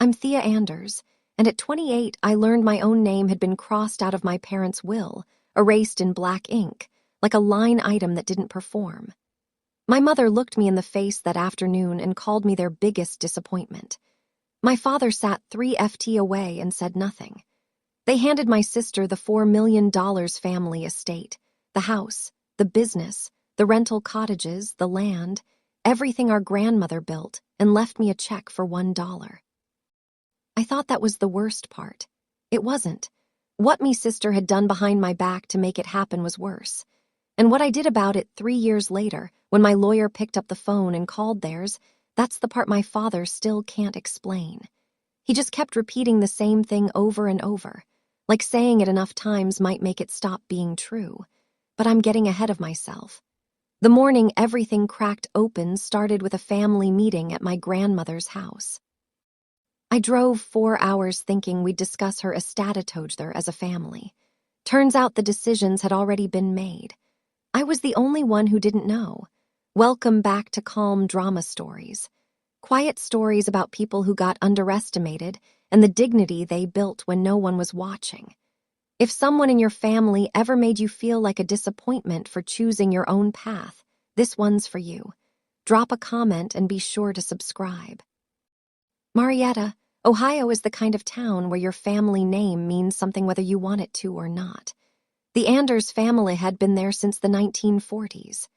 I'm Thea Anders, and at 28 I learned my own name had been crossed out of my parents' will, erased in black ink, like a line item that didn't perform. My mother looked me in the face that afternoon and called me their biggest disappointment. My father sat 3 FT away and said nothing. They handed my sister the $4 million family estate, the house, the business, the rental cottages, the land, everything our grandmother built, and left me a check for $1. I thought that was the worst part. It wasn't. What me sister had done behind my back to make it happen was worse. And what I did about it 3 years later, when my lawyer picked up the phone and called theirs, that's the part my father still can't explain. He just kept repeating the same thing over and over, like saying it enough times might make it stop being true. But I'm getting ahead of myself. The morning everything cracked open started with a family meeting at my grandmother's house. I drove 4 hours thinking we'd discuss her estatitogether as a family. Turns out the decisions had already been made. I was the only one who didn't know. Welcome back to calm drama stories. Quiet stories about people who got underestimated and the dignity they built when no one was watching. If someone in your family ever made you feel like a disappointment for choosing your own path, this one's for you. Drop a comment and be sure to subscribe. Marietta, Ohio is the kind of town where your family name means something whether you want it to or not. The Anders family had been there since the 1940s.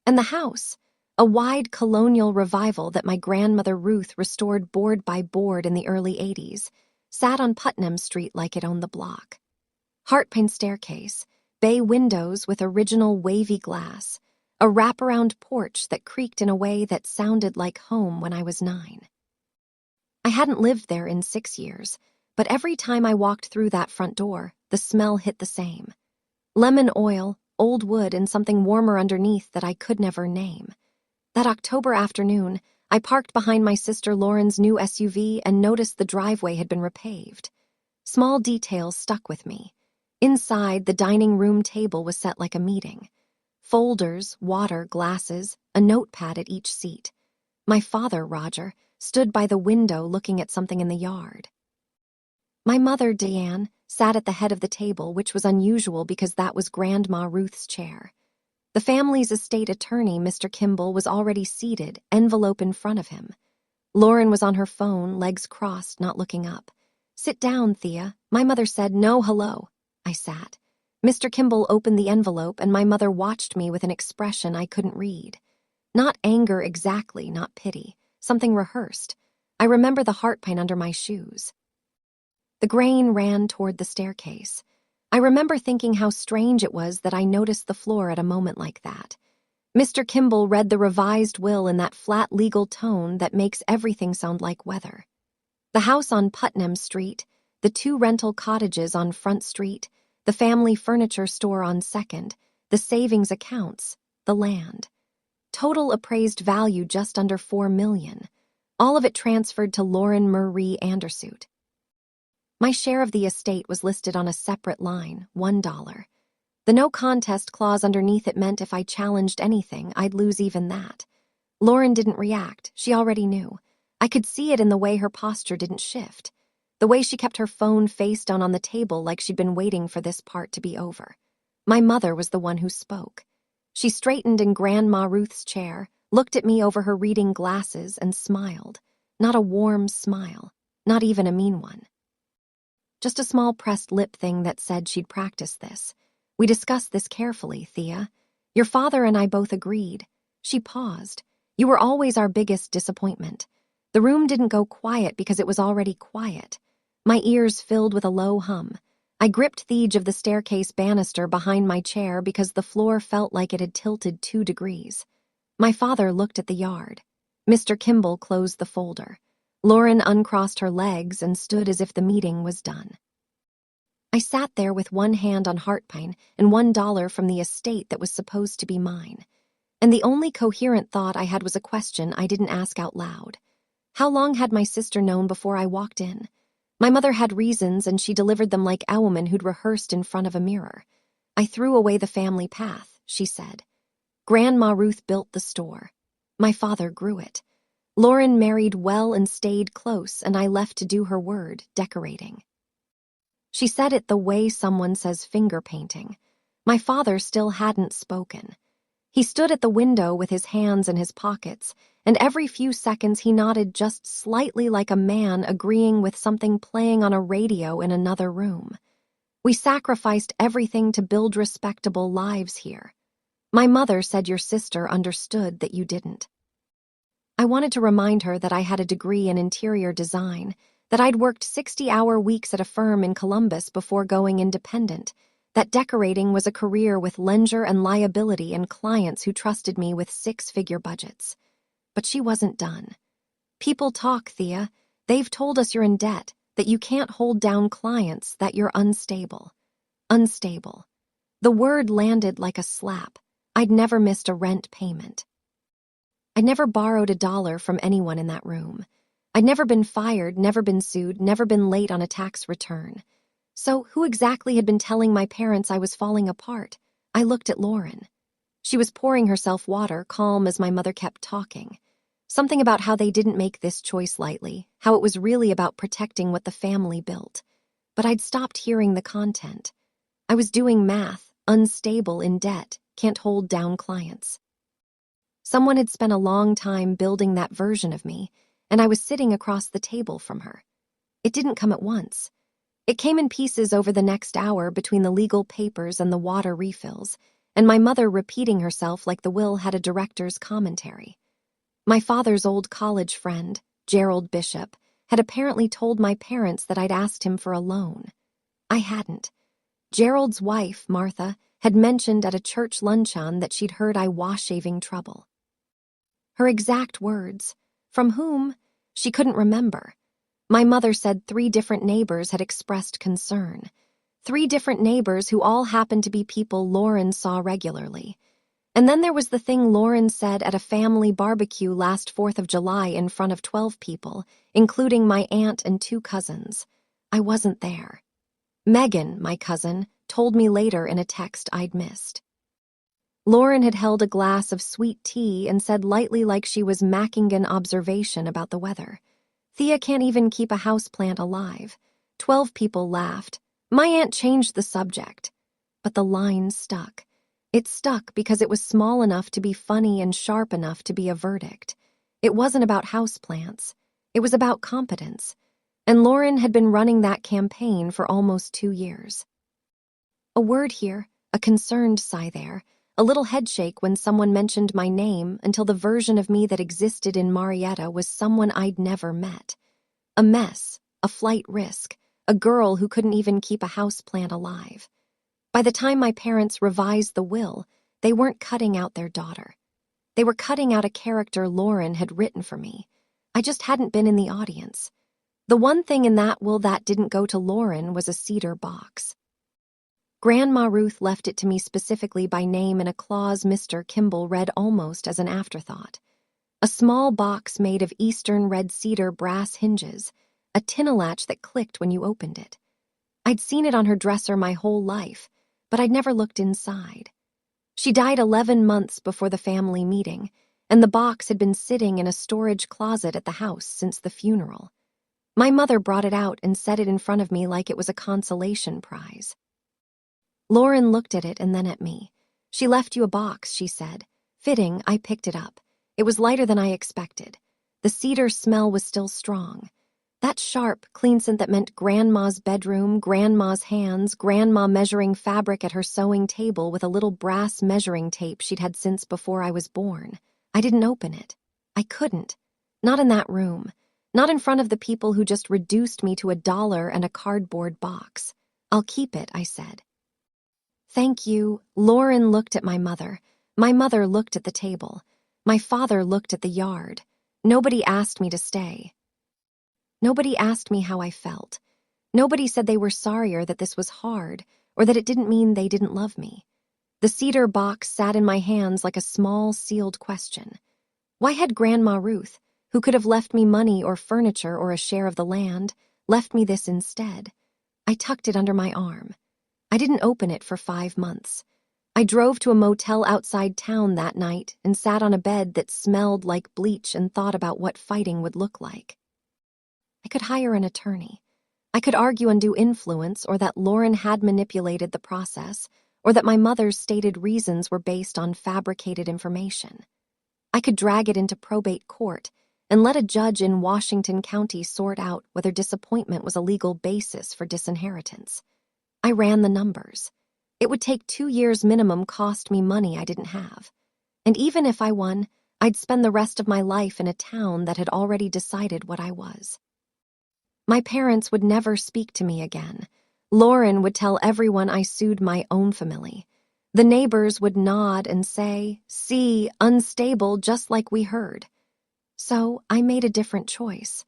And the house, a wide colonial revival that my grandmother Ruth restored board by board in the early 80s, sat on Putnam Street like it owned the block. Heartpine staircase, bay windows with original wavy glass, a wraparound porch that creaked in a way that sounded like home when I was 9. I hadn't lived there in 6 years, but every time I walked through that front door, the smell hit the same. Lemon oil, old wood, and something warmer underneath that I could never name. That October afternoon, I parked behind my sister Lauren's new SUV and noticed the driveway had been repaved. Small details stuck with me. Inside, the dining room table was set like a meeting. Folders, water, glasses, a notepad at each seat. My father, Roger, stood by the window looking at something in the yard. My mother, Diane, sat at the head of the table, which was unusual because that was Grandma Ruth's chair. The family's estate attorney, Mr. Kimball, was already seated, envelope in front of him. Lauren was on her phone, legs crossed, not looking up. "Sit down, Thea." My mother said, "No, hello." I sat. Mr. Kimball opened the envelope, and my mother watched me with an expression I couldn't read. Not anger exactly, not pity. Something rehearsed. I remember the heartpine under my shoes. The grain ran toward the staircase. I remember thinking how strange it was that I noticed the floor at a moment like that. Mr. Kimball read the revised will in that flat legal tone that makes everything sound like weather. The house on Putnam Street, the 2 rental cottages on Front Street, the family furniture store on 2nd, the savings accounts, the land. Total appraised value just under $4 million. All of it transferred to Lauren Marie Andersut. My share of the estate was listed on a separate line, $1. The no contest clause underneath it meant if I challenged anything, I'd lose even that. Lauren didn't react. She already knew. I could see it in the way her posture didn't shift, the way she kept her phone face down on the table like she'd been waiting for this part to be over. My mother was the one who spoke. She straightened in Grandma Ruth's chair, looked at me over her reading glasses, and smiled. Not a warm smile, not even a mean one. Just a small pressed lip thing that said she'd practiced this. "We discussed this carefully, Thea. Your father and I both agreed." She paused. "You were always our biggest disappointment." The room didn't go quiet because it was already quiet. My ears filled with a low hum. I gripped the edge of the staircase banister behind my chair because the floor felt like it had tilted 2 degrees. My father looked at the yard. Mr. Kimball closed the folder. Lauren uncrossed her legs and stood as if the meeting was done. I sat there with one hand on heartpine and $1 from the estate that was supposed to be mine. And the only coherent thought I had was a question I didn't ask out loud. How long had my sister known before I walked in? My mother had reasons, and she delivered them like a woman who'd rehearsed in front of a mirror. "I threw away the family path," she said. "Grandma Ruth built the store. My father grew it. Lauren married well and stayed close, and I left to do her word, decorating. She said it the way someone says finger painting. My father still hadn't spoken. He stood at the window with his hands in his pockets, and every few seconds he nodded just slightly like a man agreeing with something playing on a radio in another room. We sacrificed everything to build respectable lives here. My mother said your sister understood that you didn't. I wanted to remind her that I had a degree in interior design, that I'd worked 60-hour weeks at a firm in Columbus before going independent, that decorating was a career with leisure and liability and clients who trusted me with 6-figure budgets. But she wasn't done. People talk, Thea. They've told us you're in debt, that you can't hold down clients, that you're unstable. Unstable. The word landed like a slap. I'd never missed a rent payment. I'd never borrowed $1 from anyone in that room. I'd never been fired, never been sued, never been late on a tax return. So who exactly had been telling my parents I was falling apart? I looked at Lauren. She was pouring herself water, calm as my mother kept talking. Something about how they didn't make this choice lightly, how it was really about protecting what the family built. But I'd stopped hearing the content. I was doing math, unstable, in debt, can't hold down clients. Someone had spent a long time building that version of me, and I was sitting across the table from her. It didn't come at once. It came in pieces over the next hour between the legal papers and the water refills, and my mother repeating herself like the will had a director's commentary. My father's old college friend, Gerald Bishop, had apparently told my parents that I'd asked him for a loan. I hadn't. Gerald's wife, Martha, had mentioned at a church luncheon that she'd heard I was shaving trouble. Her exact words, from whom, she couldn't remember. My mother said 3 different neighbors had expressed concern. 3 different neighbors who all happened to be people Lauren saw regularly. And then there was the thing Lauren said at a family barbecue last 4th of July in front of 12 people, including my aunt and 2 cousins. I wasn't there. Megan, my cousin, told me later in a text I'd missed. Lauren had held a glass of sweet tea and said lightly like she was making an observation about the weather. Thea can't even keep a houseplant alive. 12 people laughed. My aunt changed the subject. But the line stuck. It stuck because it was small enough to be funny and sharp enough to be a verdict. It wasn't about houseplants. It was about competence. And Lauren had been running that campaign for almost 2 years. A word here, a concerned sigh there, a little headshake when someone mentioned my name until the version of me that existed in Marietta was someone I'd never met. A mess, a flight risk, a girl who couldn't even keep a houseplant alive. By the time my parents revised the will, they weren't cutting out their daughter. They were cutting out a character Lauren had written for me. I just hadn't been in the audience. The one thing in that will that didn't go to Lauren was a cedar box. Grandma Ruth left it to me specifically by name in a clause Mr. Kimball read almost as an afterthought. A small box made of eastern red cedar brass hinges, a tin-latch that clicked when you opened it. I'd seen it on her dresser my whole life, but I'd never looked inside. She died 11 months before the family meeting, and the box had been sitting in a storage closet at the house since the funeral. My mother brought it out and set it in front of me like it was a consolation prize. Lauren looked at it and then at me. She left you a box, she said. Fitting, I picked it up. It was lighter than I expected. The cedar smell was still strong. That sharp, clean scent that meant Grandma's bedroom, Grandma's hands, Grandma measuring fabric at her sewing table with a little brass measuring tape she'd had since before I was born. I didn't open it. I couldn't. Not in that room. Not in front of the people who just reduced me to $1 and a cardboard box. I'll keep it, I said. Thank you. Lauren looked at my mother. My mother looked at the table. My father looked at the yard. Nobody asked me to stay. Nobody asked me how I felt. Nobody said they were sorrier that this was hard or that it didn't mean they didn't love me. The cedar box sat in my hands like a small, sealed question. Why had Grandma Ruth, who could have left me money or furniture or a share of the land, left me this instead? I tucked it under my arm. I didn't open it for 5 months. I drove to a motel outside town that night and sat on a bed that smelled like bleach and thought about what fighting would look like. I could hire an attorney. I could argue undue influence, or that Lauren had manipulated the process, or that my mother's stated reasons were based on fabricated information. I could drag it into probate court and let a judge in Washington County sort out whether disappointment was a legal basis for disinheritance. I ran the numbers. It would take 2 years minimum cost me money I didn't have. And even if I won, I'd spend the rest of my life in a town that had already decided what I was. My parents would never speak to me again. Lauren would tell everyone I sued my own family. The neighbors would nod and say, "See, unstable, just like we heard." So I made a different choice.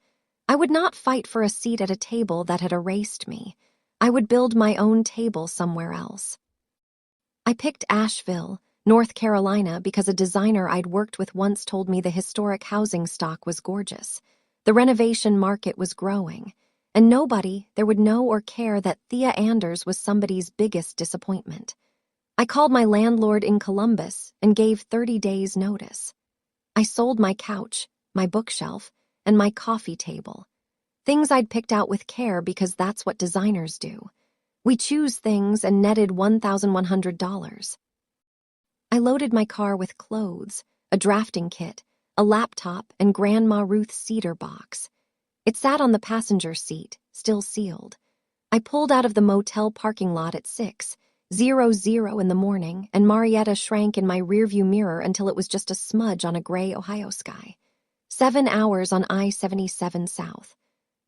I would not fight for a seat at a table that had erased me. I would build my own table somewhere else. I picked Asheville, North Carolina, because a designer I'd worked with once told me the historic housing stock was gorgeous. The renovation market was growing, and nobody there would know or care that Thea Anders was somebody's biggest disappointment. I called my landlord in Columbus and gave 30 days' notice. I sold my couch, my bookshelf, and my coffee table. Things I'd picked out with care because that's what designers do. We choose things and netted $1,100. I loaded my car with clothes, a drafting kit, a laptop, and Grandma Ruth's cedar box. It sat on the passenger seat, still sealed. I pulled out of the motel parking lot at 6:00 in the morning, and Marietta shrank in my rearview mirror until it was just a smudge on a gray Ohio sky. 7 hours on I-77 South.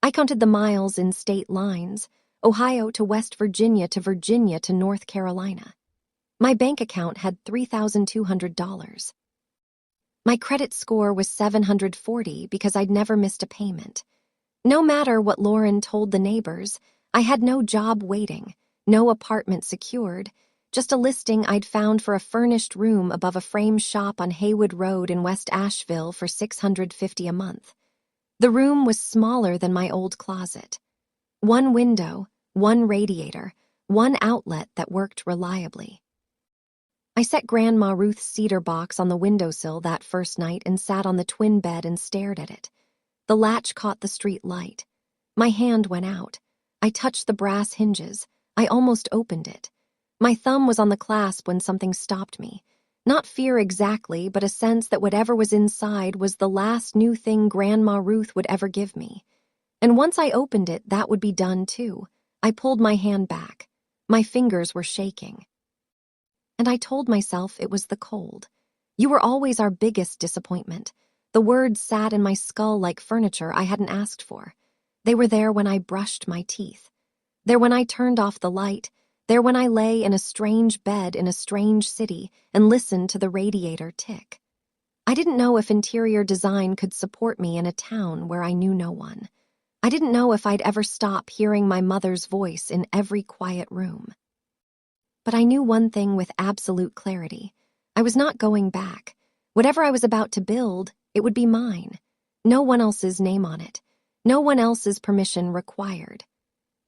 I counted the miles in state lines, Ohio to West Virginia to North Carolina. My bank account had $3,200. My credit score was 740 because I'd never missed a payment. No matter what Lauren told the neighbors, I had no job waiting, no apartment secured, just a listing I'd found for a furnished room above a frame shop on Haywood Road in West Asheville for $650 a month. The room was smaller than my old closet. One window, one radiator, one outlet that worked reliably. I set Grandma Ruth's cedar box on the windowsill that first night and sat on the twin bed and stared at it. The latch caught the street light. My hand went out. I touched the brass hinges. I almost opened it. My thumb was on the clasp when something stopped me. Not fear exactly, but a sense that whatever was inside was the last new thing Grandma Ruth would ever give me. And once I opened it, that would be done too. I pulled my hand back. My fingers were shaking. And I told myself it was the cold. You were always our biggest disappointment. The words sat in my skull like furniture I hadn't asked for. They were there when I brushed my teeth. There when I turned off the light. There when I lay in a strange bed in a strange city and listened to the radiator tick. I didn't know if interior design could support me in a town where I knew no one. I didn't know if I'd ever stop hearing my mother's voice in every quiet room. But I knew one thing with absolute clarity. I was not going back. Whatever I was about to build, it would be mine. No one else's name on it. No one else's permission required.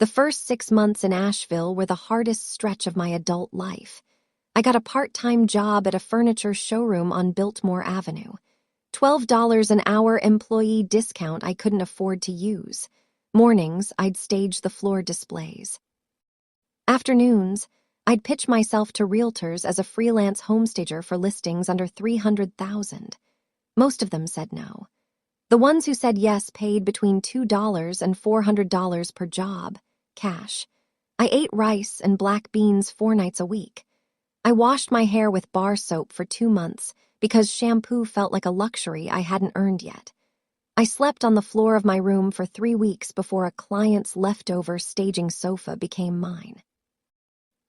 The first 6 months in Asheville were the hardest stretch of my adult life. I got a part-time job at a furniture showroom on Biltmore Avenue. $12 an hour employee discount I couldn't afford to use. Mornings, I'd stage the floor displays. Afternoons, I'd pitch myself to realtors as a freelance homestager for listings under $300,000. Most of them said no. The ones who said yes paid between $2 and $400 per job, cash. I ate rice and black beans 4 nights a week. I washed my hair with bar soap for 2 months because shampoo felt like a luxury I hadn't earned yet. I slept on the floor of my room for 3 weeks before a client's leftover staging sofa became mine.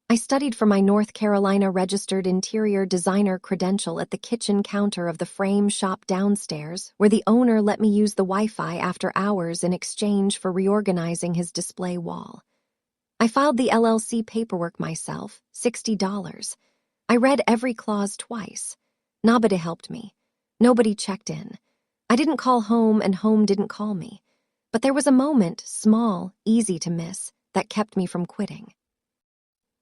I studied for my North Carolina registered interior designer credential at the kitchen counter of the frame shop downstairs, where the owner let me use the Wi-Fi after hours in exchange for reorganizing his display wall. I filed the LLC paperwork myself, $60. I read every clause twice. Nobody helped me. Nobody checked in. I didn't call home and home didn't call me. But there was a moment, small, easy to miss, that kept me from quitting.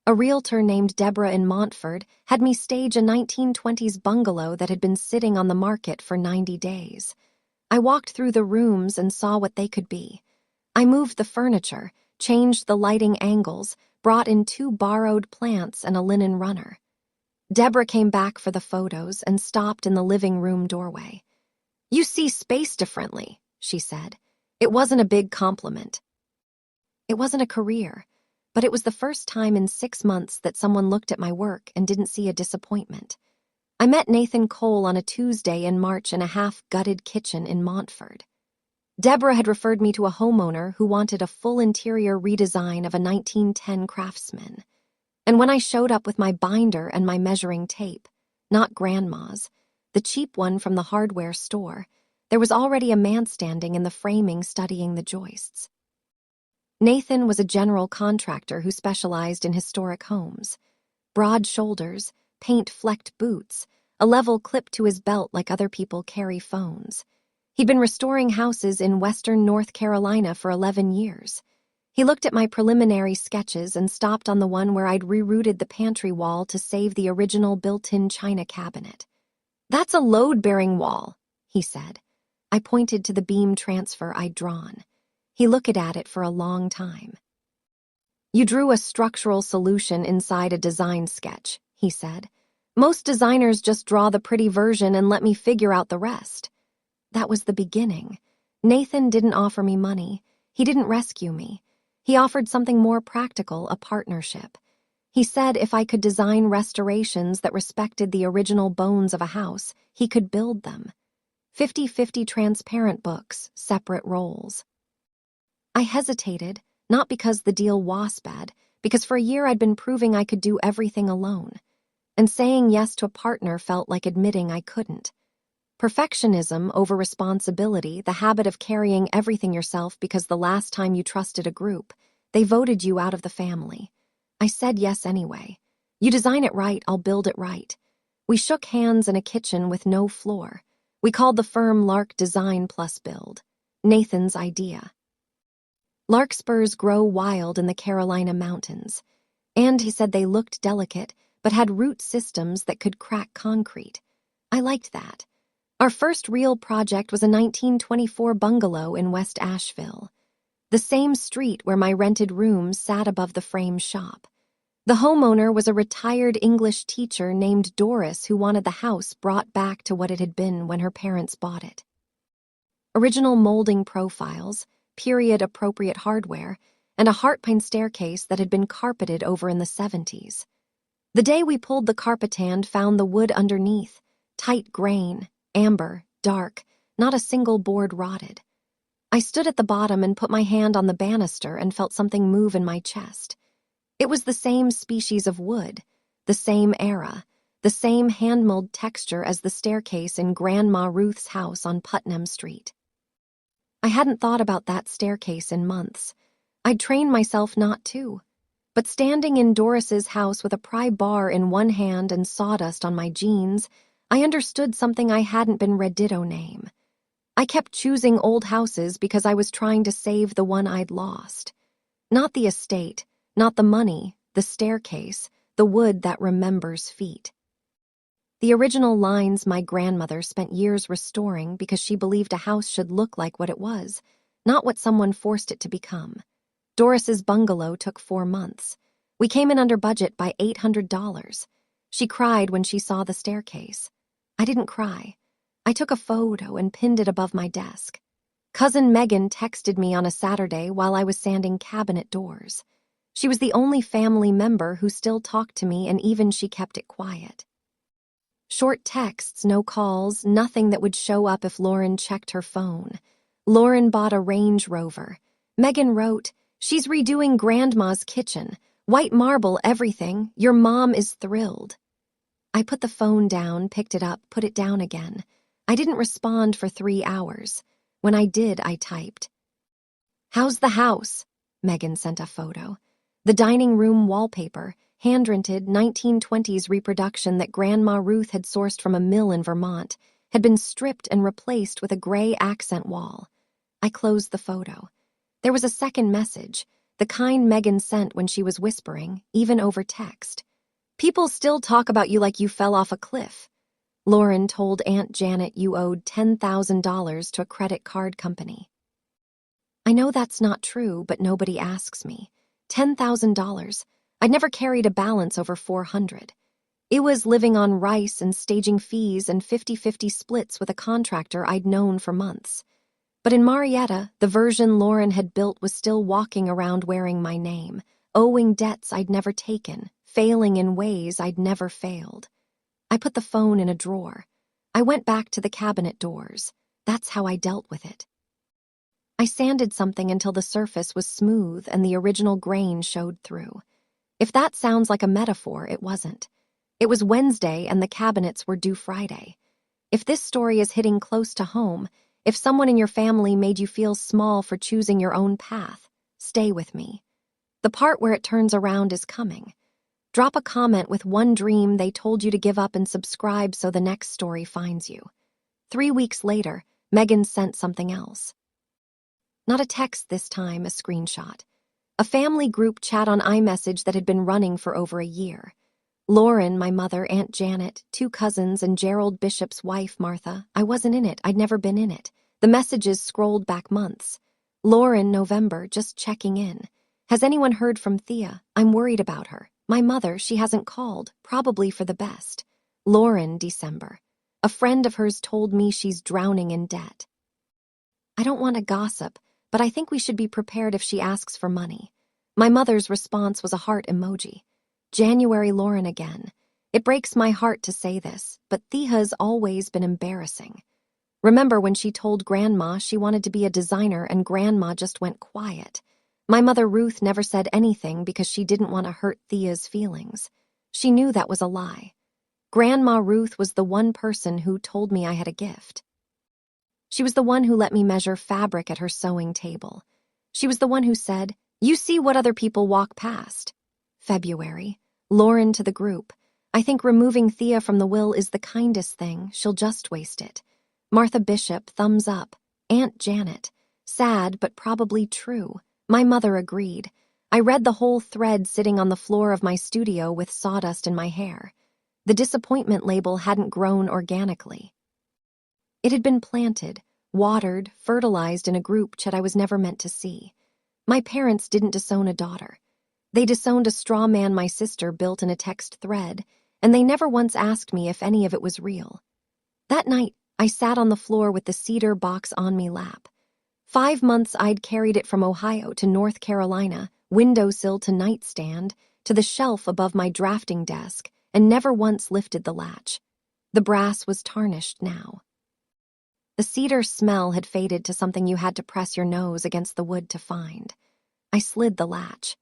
A realtor named Deborah in Montford had me stage a 1920s bungalow that had been sitting on the market for 90 days. I walked through the rooms and saw what they could be. I moved the furniture, changed the lighting angles, brought in 2 borrowed plants and a linen runner. Deborah came back for the photos and stopped in the living room doorway. "You see space differently," she said. It wasn't a big compliment. It wasn't a career, but it was the first time in 6 months that someone looked at my work and didn't see a disappointment. I met Nathan Cole on a Tuesday in March in a half-gutted kitchen in Montford. Deborah had referred me to a homeowner who wanted a full interior redesign of a 1910 Craftsman. And when I showed up with my binder and my measuring tape, not Grandma's, the cheap one from the hardware store, there was already a man standing in the framing studying the joists. Nathan was a general contractor who specialized in historic homes. Broad shoulders, paint-flecked boots, a level clip to his belt like other people carry phones. He'd been restoring houses in western North Carolina for 11 years. He looked at my preliminary sketches and stopped on the one where I'd rerouted the pantry wall to save the original built-in china cabinet. "That's a load-bearing wall," he said. I pointed to the beam transfer I'd drawn. He looked at it for a long time. "You drew a structural solution inside a design sketch," he said. "Most designers just draw the pretty version and let me figure out the rest." That was the beginning. Nathan didn't offer me money. He didn't rescue me. He offered something more practical, a partnership. He said if I could design restorations that respected the original bones of a house, he could build them. 50-50 transparent books, separate roles. I hesitated, not because the deal was bad, because for a year I'd been proving I could do everything alone. And saying yes to a partner felt like admitting I couldn't. Perfectionism over responsibility, the habit of carrying everything yourself because the last time you trusted a group, they voted you out of the family. I said yes anyway. "You design it right, I'll build it right." We shook hands in a kitchen with no floor. We called the firm Lark Design Plus Build. Nathan's idea. Larkspurs grow wild in the Carolina mountains, and he said they looked delicate but had root systems that could crack concrete. I liked that. Our first real project was a 1924 bungalow in West Asheville, the same street where my rented rooms sat above the frame shop. The homeowner was a retired English teacher named Doris who wanted the house brought back to what it had been when her parents bought it. Original molding profiles, period-appropriate hardware, and a heart-pine staircase that had been carpeted over in the 70s. The day we pulled the carpet and found the wood underneath, tight grain, amber, dark, not a single board rotted. I stood at the bottom and put my hand on the banister and felt something move in my chest. It was the same species of wood, the same era, the same hand-milled texture as the staircase in Grandma Ruth's house on Putnam Street. I hadn't thought about that staircase in months. I'd trained myself not to. But standing in Doris's house with a pry bar in one hand and sawdust on my jeans, I understood something I hadn't been Reddido name. I kept choosing old houses because I was trying to save the one I'd lost. Not the estate, not the money, the staircase, the wood that remembers feet. The original lines my grandmother spent years restoring because she believed a house should look like what it was, not what someone forced it to become. Doris's bungalow took 4 months. We came in under budget by $800. She cried when she saw the staircase. I didn't cry. I took a photo and pinned it above my desk. Cousin Megan texted me on a Saturday while I was sanding cabinet doors. She was the only family member who still talked to me, and even she kept it quiet. Short texts, no calls, nothing that would show up if Lauren checked her phone. Lauren bought a Range Rover. Megan wrote, "She's redoing Grandma's kitchen. White marble, everything. Your mom is thrilled." I put the phone down, picked it up, put it down again. I didn't respond for 3 hours. When I did, I typed. "How's the house?" Megan sent a photo. The dining room wallpaper, hand-rented 1920s reproduction that Grandma Ruth had sourced from a mill in Vermont, had been stripped and replaced with a gray accent wall. I closed the photo. There was a second message, the kind Megan sent when she was whispering, even over text. People still talk about you like you fell off a cliff. Lauren told Aunt Janet you owed $10,000 to a credit card company. I know that's not true, but nobody asks me. $10,000. I'd never carried a balance over 400. It was living on rice and staging fees and 50-50 splits with a contractor I'd known for months. But in Marietta, the version Lauren had built was still walking around wearing my name, owing debts I'd never taken, failing in ways I'd never failed. I put the phone in a drawer. I went back to the cabinet doors. That's how I dealt with it. I sanded something until the surface was smooth and the original grain showed through. If that sounds like a metaphor, it wasn't. It was Wednesday and the cabinets were due Friday. If this story is hitting close to home, if someone in your family made you feel small for choosing your own path, stay with me. The part where it turns around is coming. Drop a comment with one dream they told you to give up and subscribe so the next story finds you. 3 weeks later, Megan sent something else. Not a text this time, a screenshot. A family group chat on iMessage that had been running for over a year. Lauren, my mother, Aunt Janet, 2 cousins, and Gerald Bishop's wife, Martha. I wasn't in it. I'd never been in it. The messages scrolled back months. Lauren, November, just checking in. Has anyone heard from Thea? I'm worried about her. My mother, she hasn't called, probably for the best. Lauren, December. A friend of hers told me she's drowning in debt. I don't want to gossip, but I think we should be prepared if she asks for money. My mother's response was a heart emoji. January, Lauren again. It breaks my heart to say this, but Thea's always been embarrassing. Remember when she told Grandma she wanted to be a designer and Grandma just went quiet? My mother Ruth never said anything because she didn't want to hurt Thea's feelings. She knew that was a lie. Grandma Ruth was the one person who told me I had a gift. She was the one who let me measure fabric at her sewing table. She was the one who said, "You see what other people walk past." February. Lauren to the group. I think removing Thea from the will is the kindest thing. She'll just waste it. Martha Bishop, thumbs up. Aunt Janet. Sad, but probably true. My mother agreed. I read the whole thread sitting on the floor of my studio with sawdust in my hair. The disappointment label hadn't grown organically. It had been planted, watered, fertilized in a group chat I was never meant to see. My parents didn't disown a daughter. They disowned a straw man my sister built in a text thread, and they never once asked me if any of it was real. That night, I sat on the floor with the cedar box on me lap. 5 months I'd carried it from Ohio to North Carolina, windowsill to nightstand, to the shelf above my drafting desk, and never once lifted the latch. The brass was tarnished now. The cedar smell had faded to something you had to press your nose against the wood to find. I slid the latch.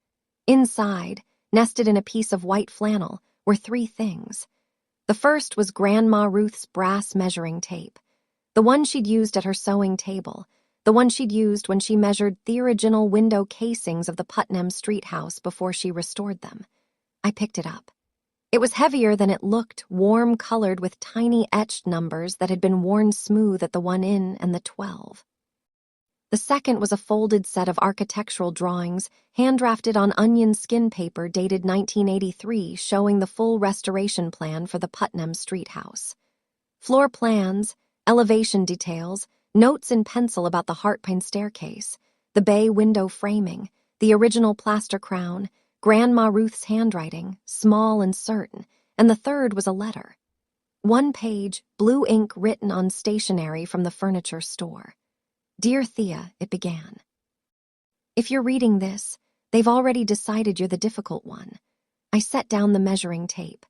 Inside, nested in a piece of white flannel, were 3 things. The first was Grandma Ruth's brass measuring tape, the one she'd used at her sewing table, the one she'd used when she measured the original window casings of the Putnam Street house before she restored them. I picked it up. It was heavier than it looked, warm-colored with tiny etched numbers that had been worn smooth at the 1 in and the 12. The second was a folded set of architectural drawings, hand-drafted on onion skin paper dated 1983, showing the full restoration plan for the Putnam Street house. Floor plans, elevation details, notes in pencil about the Hartpine staircase, the bay window framing, the original plaster crown, Grandma Ruth's handwriting, small and certain, and the third was a letter. 1 page, blue ink written on stationery from the furniture store. Dear Thea, it began. If you're reading this, they've already decided you're the difficult one. I set down the measuring tape.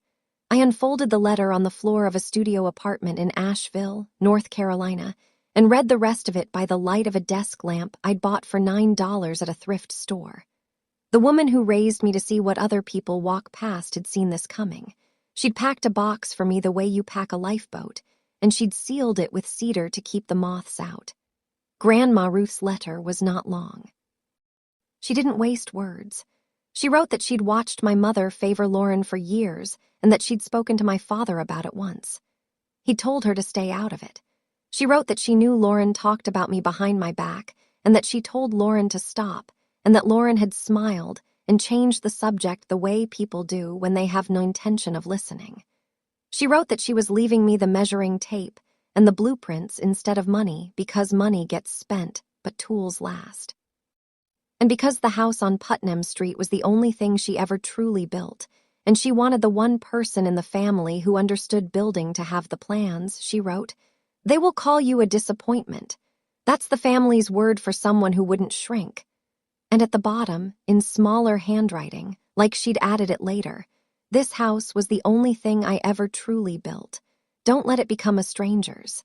I unfolded the letter on the floor of a studio apartment in Asheville, North Carolina, and read the rest of it by the light of a desk lamp I'd bought for $9 at a thrift store. The woman who raised me to see what other people walk past had seen this coming. She'd packed a box for me the way you pack a lifeboat, and she'd sealed it with cedar to keep the moths out. Grandma Ruth's letter was not long. She didn't waste words. She wrote that she'd watched my mother favor Lauren for years and that she'd spoken to my father about it once. He'd told her to stay out of it. She wrote that she knew Lauren talked about me behind my back and that she told Lauren to stop and that Lauren had smiled and changed the subject the way people do when they have no intention of listening. She wrote that she was leaving me the measuring tape and the blueprints instead of money because money gets spent, but tools last. And because the house on Putnam Street was the only thing she ever truly built, and she wanted the one person in the family who understood building to have the plans, she wrote, "They will call you a disappointment. That's the family's word for someone who wouldn't shrink." And at the bottom, in smaller handwriting, like she'd added it later, "This house was the only thing I ever truly built. Don't let it become a stranger's."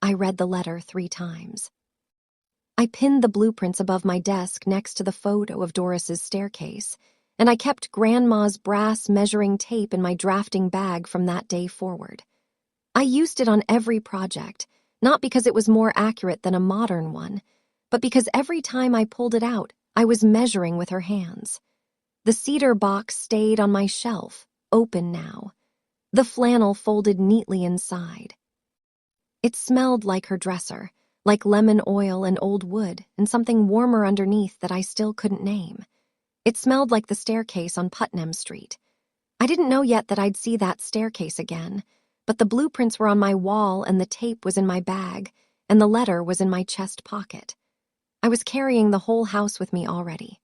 I read the letter 3 times. I pinned the blueprints above my desk next to the photo of Doris's staircase, and I kept Grandma's brass measuring tape in my drafting bag from that day forward. I used it on every project, not because it was more accurate than a modern one, but because every time I pulled it out, I was measuring with her hands. The cedar box stayed on my shelf, open now. The flannel folded neatly inside. It smelled like her dresser, like lemon oil and old wood, and something warmer underneath that I still couldn't name. It smelled like the staircase on Putnam Street. I didn't know yet that I'd see that staircase again, but the blueprints were on my wall and the tape was in my bag, and the letter was in my chest pocket. I was carrying the whole house with me already.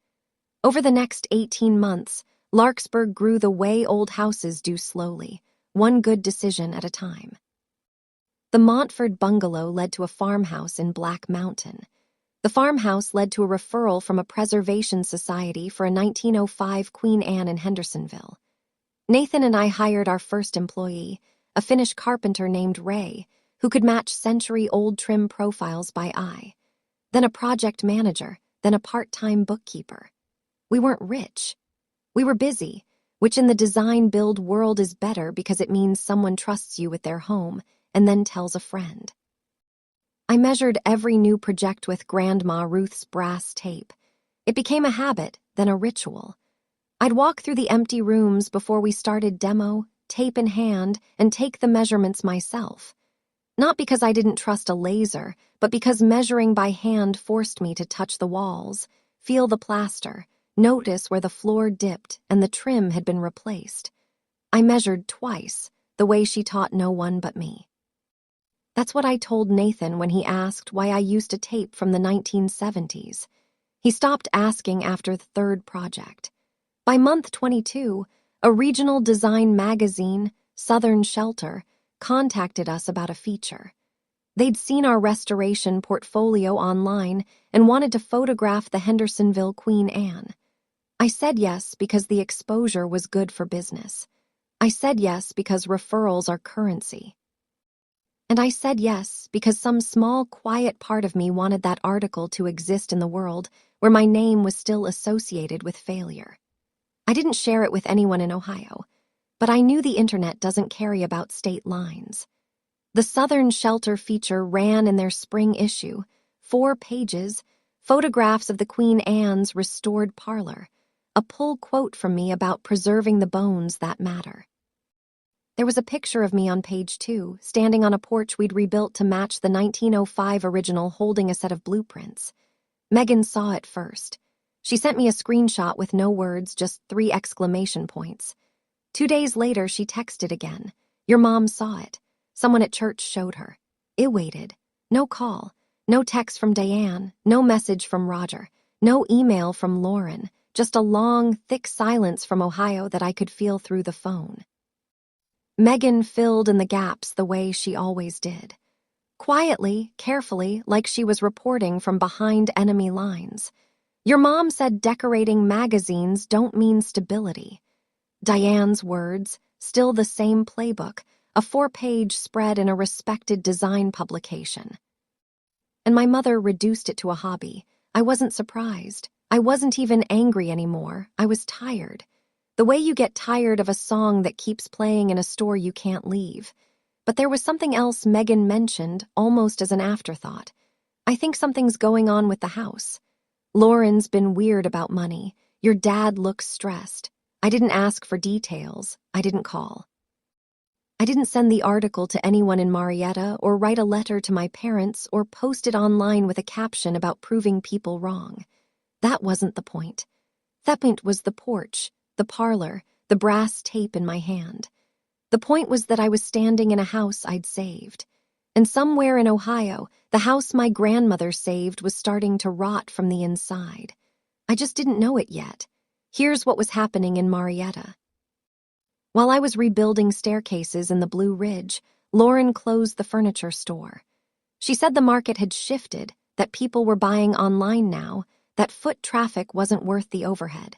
Over the next 18 months, Larkspur grew the way old houses do slowly, one good decision at a time. The Montford bungalow led to a farmhouse in Black Mountain. The farmhouse led to a referral from a preservation society for a 1905 Queen Anne in Hendersonville. Nathan and I hired our first employee, a Finnish carpenter named Ray, who could match century-old trim profiles by eye. Then a project manager, then a part-time bookkeeper. We weren't rich. We were busy, which in the design-build world is better because it means someone trusts you with their home and then tells a friend. I measured every new project with Grandma Ruth's brass tape. It became a habit, then a ritual. I'd walk through the empty rooms before we started demo, tape in hand, and take the measurements myself. Not because I didn't trust a laser, but because measuring by hand forced me to touch the walls, feel the plaster, notice where the floor dipped and the trim had been replaced. I measured twice, the way she taught no one but me. That's what I told Nathan when he asked why I used a tape from the 1970s. He stopped asking after the 3rd project. By month 22, a regional design magazine, Southern Shelter, contacted us about a feature. They'd seen our restoration portfolio online and wanted to photograph the Hendersonville Queen Anne. I said yes because the exposure was good for business. I said yes because referrals are currency. And I said yes because some small, quiet part of me wanted that article to exist in the world where my name was still associated with failure. I didn't share it with anyone in Ohio, but I knew the internet doesn't carry about state lines. The Southern Shelter feature ran in their spring issue, 4 pages, photographs of the Queen Anne's restored parlor, a pull quote from me about preserving the bones that matter. There was a picture of me on page 2, standing on a porch we'd rebuilt to match the 1905 original holding a set of blueprints. Megan saw it first. She sent me a screenshot with no words, just 3 exclamation points. 2 days later, she texted again. "Your mom saw it. Someone at church showed her." It waited. No call, no text from Diane, no message from Roger, no email from Lauren, just a long, thick silence from Ohio that I could feel through the phone. Megan filled in the gaps the way she always did. Quietly, carefully, like she was reporting from behind enemy lines. "Your mom said decorating magazines don't mean stability." Diane's words, still the same playbook, a 4-page spread in a respected design publication. And my mother reduced it to a hobby. I wasn't surprised. I wasn't even angry anymore. I was tired. The way you get tired of a song that keeps playing in a store you can't leave. But there was something else Megan mentioned, almost as an afterthought. "I think something's going on with the house. Lauren's been weird about money. Your dad looks stressed." I didn't ask for details. I didn't call. I didn't send the article to anyone in Marietta or write a letter to my parents or post it online with a caption about proving people wrong. That wasn't the point. The point was the porch, the parlor, the brass tape in my hand. The point was that I was standing in a house I'd saved. And somewhere in Ohio, the house my grandmother saved was starting to rot from the inside. I just didn't know it yet. Here's what was happening in Marietta. While I was rebuilding staircases in the Blue Ridge, Lauren closed the furniture store. She said the market had shifted, that people were buying online now, that foot traffic wasn't worth the overhead.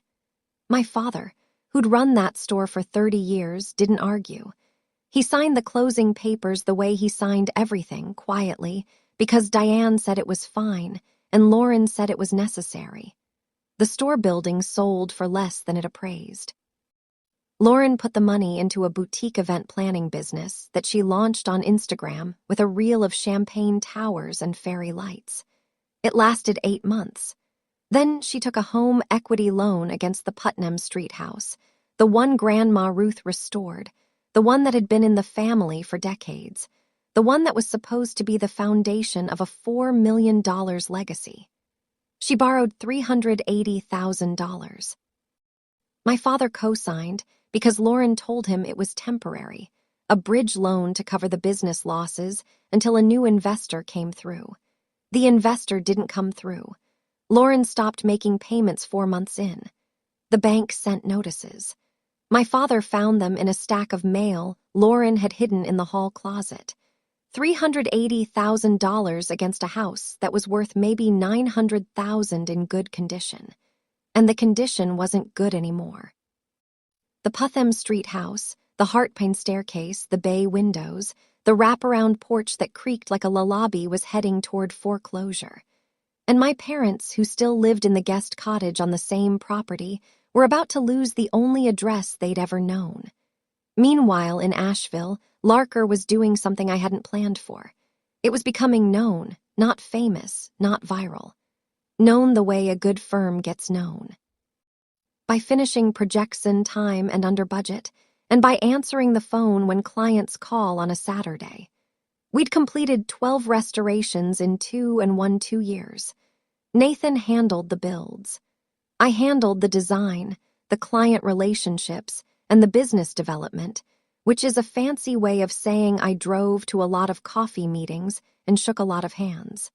My father, who'd run that store for 30 years, didn't argue. He signed the closing papers the way he signed everything, quietly, because Diane said it was fine, and Lauren said it was necessary. The store building sold for less than it appraised. Lauren put the money into a boutique event planning business that she launched on Instagram with a reel of champagne towers and fairy lights. It lasted 8 months. Then she took a home equity loan against the Putnam Street house, the one Grandma Ruth restored, the one that had been in the family for decades, the one that was supposed to be the foundation of a $4 million legacy. She borrowed $380,000. My father co-signed because Lauren told him it was temporary, a bridge loan to cover the business losses until a new investor came through. The investor didn't come through. Lauren stopped making payments 4 months in. The bank sent notices. My father found them in a stack of mail Lauren had hidden in the hall closet. $380,000 against a house that was worth maybe $900,000 in good condition. And the condition wasn't good anymore. The Putnam Street house, the heart-pine staircase, the bay windows, the wraparound porch that creaked like a lullaby was heading toward foreclosure. And my parents, who still lived in the guest cottage on the same property, were about to lose the only address they'd ever known. Meanwhile, in Asheville, Larker was doing something I hadn't planned for. It was becoming known, not famous, not viral. Known the way a good firm gets known. By finishing projects in time and under budget, and by answering the phone when clients call on a Saturday. We'd completed 12 restorations in 2 years. Nathan handled the builds. I handled the design, the client relationships, and the business development, which is a fancy way of saying I drove to a lot of coffee meetings and shook a lot of hands.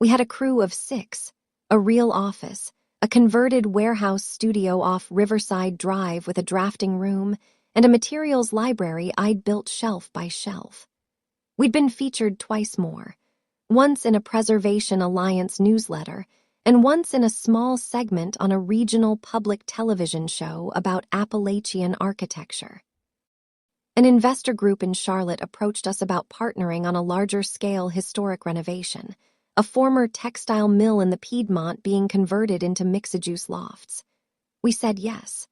We had a crew of 6, a real office, a converted warehouse studio off Riverside Drive with a drafting room, and a materials library I'd built shelf by shelf. We'd been featured twice more, once in a Preservation Alliance newsletter, and once in a small segment on a regional public television show about Appalachian architecture. An investor group in Charlotte approached us about partnering on a larger-scale historic renovation, a former textile mill in the Piedmont being converted into mixed-use lofts. We said yes.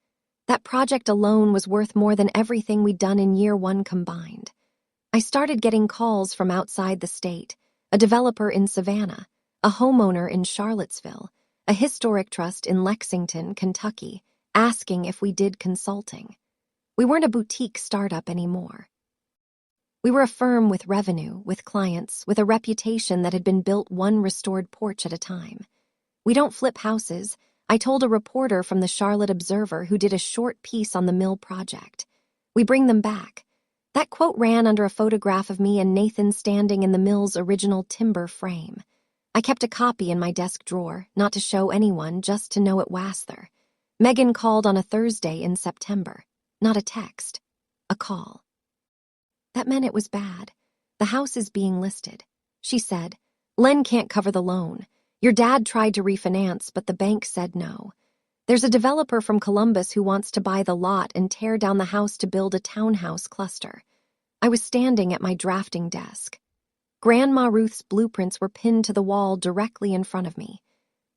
That project alone was worth more than everything we'd done in year 1 combined. I started getting calls from outside the state, a developer in Savannah, a homeowner in Charlottesville, a historic trust in Lexington, Kentucky, asking if we did consulting. We weren't a boutique startup anymore. We were a firm with revenue, with clients, with a reputation that had been built one restored porch at a time. We don't flip houses, I told a reporter from the Charlotte Observer who did a short piece on the mill project. We bring them back. That quote ran under a photograph of me and Nathan standing in the mill's original timber frame. I kept a copy in my desk drawer, not to show anyone, just to know it was there. Megan called on a Thursday in September. Not a text. A call. That meant it was bad. The house is being listed. She said, Len can't cover the loan. Your dad tried to refinance, but the bank said no. There's a developer from Columbus who wants to buy the lot and tear down the house to build a townhouse cluster. I was standing at my drafting desk. Grandma Ruth's blueprints were pinned to the wall directly in front of me.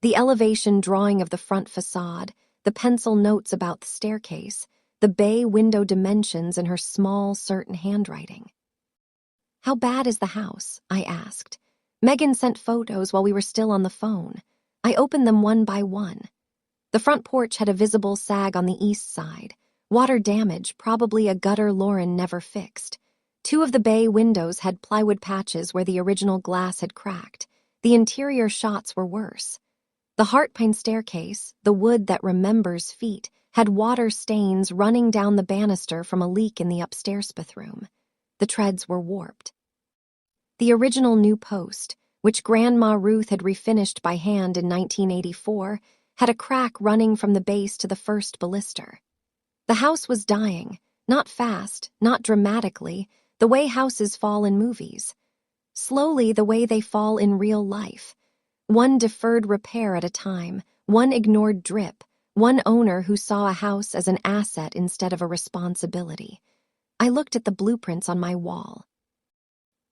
The elevation drawing of the front facade, the pencil notes about the staircase, the bay window dimensions in her small, certain handwriting. How bad is the house? I asked. Megan sent photos while we were still on the phone. I opened them one by one. The front porch had a visible sag on the east side. Water damage, probably a gutter Lauren never fixed. 2 of the bay windows had plywood patches where the original glass had cracked. The interior shots were worse. The heart-pine staircase, the wood that remembers feet, had water stains running down the banister from a leak in the upstairs bathroom. The treads were warped. The original new post, which Grandma Ruth had refinished by hand in 1984, had a crack running from the base to the first baluster. The house was dying, not fast, not dramatically, the way houses fall in movies. Slowly, the way they fall in real life. One deferred repair at a time, one ignored drip, one owner who saw a house as an asset instead of a responsibility. I looked at the blueprints on my wall.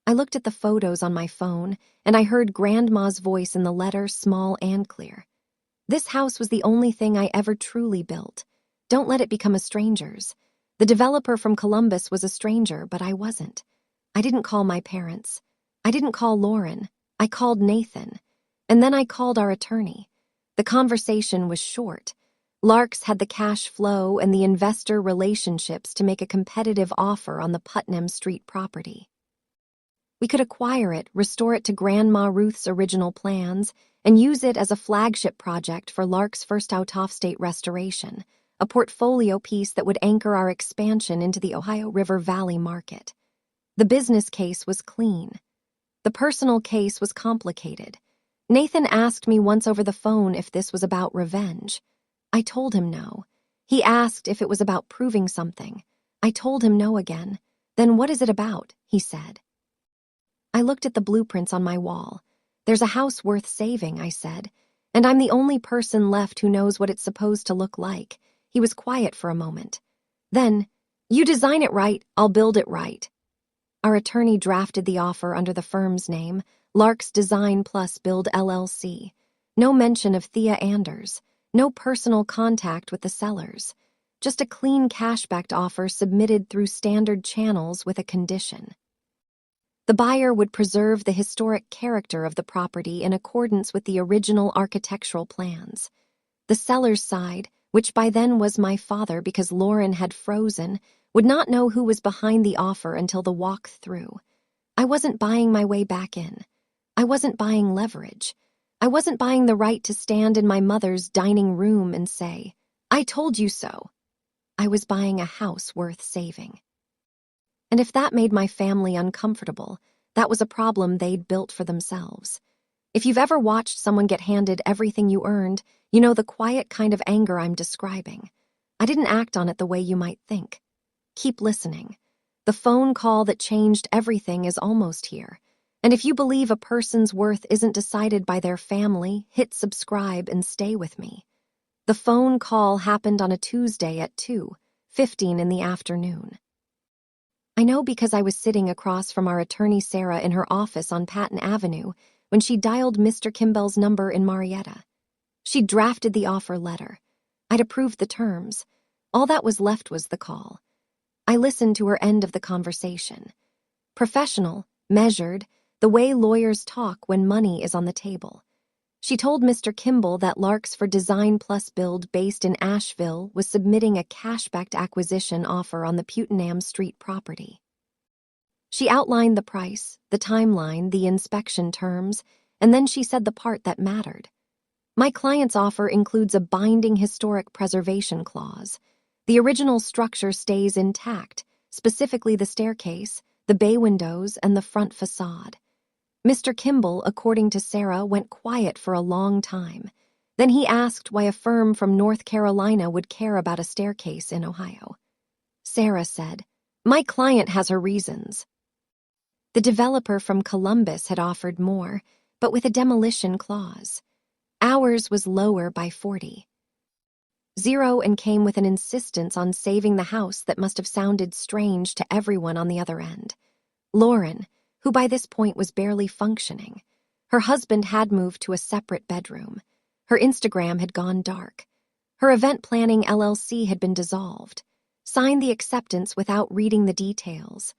I looked at the photos on my phone, and I heard Grandma's voice in the letter, small and clear. This house was the only thing I ever truly built. Don't let it become a stranger's. The developer from Columbus was a stranger, but I wasn't. I didn't call my parents. I didn't call Lauren. I called Nathan. And then I called our attorney. The conversation was short. Larks had the cash flow and the investor relationships to make a competitive offer on the Putnam Street property. We could acquire it, restore it to Grandma Ruth's original plans, and use it as a flagship project for Lark's first out-of-state restoration, a portfolio piece that would anchor our expansion into the Ohio River Valley market. The business case was clean. The personal case was complicated. Nathan asked me once over the phone if this was about revenge. I told him no. He asked if it was about proving something. I told him no again. Then what is it about? He said. I looked at the blueprints on my wall. There's a house worth saving, I said, and I'm the only person left who knows what it's supposed to look like. He was quiet for a moment. Then, you design it right, I'll build it right. Our attorney drafted the offer under the firm's name, Lark's Design Plus Build LLC. No mention of Thea Anders, no personal contact with the sellers. Just a clean cash-backed offer submitted through standard channels with a condition. The buyer would preserve the historic character of the property in accordance with the original architectural plans. The seller's side, which by then was my father because Lauren had frozen, would not know who was behind the offer until the walk-through. I wasn't buying my way back in. I wasn't buying leverage. I wasn't buying the right to stand in my mother's dining room and say, "I told you so." I was buying a house worth saving. And if that made my family uncomfortable, that was a problem they'd built for themselves. If you've ever watched someone get handed everything you earned, you know the quiet kind of anger I'm describing. I didn't act on it the way you might think. Keep listening. The phone call that changed everything is almost here. And if you believe a person's worth isn't decided by their family, hit subscribe and stay with me. The phone call happened on a Tuesday at 2:15 in the afternoon. I know because I was sitting across from our attorney Sarah in her office on Patton Avenue when she dialed Mr. Kimball's number in Marietta. She'd drafted the offer letter. I'd approved the terms. All that was left was the call. I listened to her end of the conversation. Professional, measured, the way lawyers talk when money is on the table. She told Mr. Kimball that Larks for Design Plus Build based in Asheville was submitting a cash-backed acquisition offer on the Putnam Street property. She outlined the price, the timeline, the inspection terms, and then she said the part that mattered. My client's offer includes a binding historic preservation clause. The original structure stays intact, specifically the staircase, the bay windows, and the front facade. Mr. Kimball, according to Sarah, went quiet for a long time. Then he asked why a firm from North Carolina would care about a staircase in Ohio. Sarah said, "My client has her reasons." The developer from Columbus had offered more, but with a demolition clause. Ours was lower by 40. Zero and came with an insistence on saving the house that must have sounded strange to everyone on the other end. Lauren, who by this point was barely functioning. Her husband had moved to a separate bedroom. Her Instagram had gone dark. Her event planning LLC had been dissolved. Signed the acceptance without reading the details.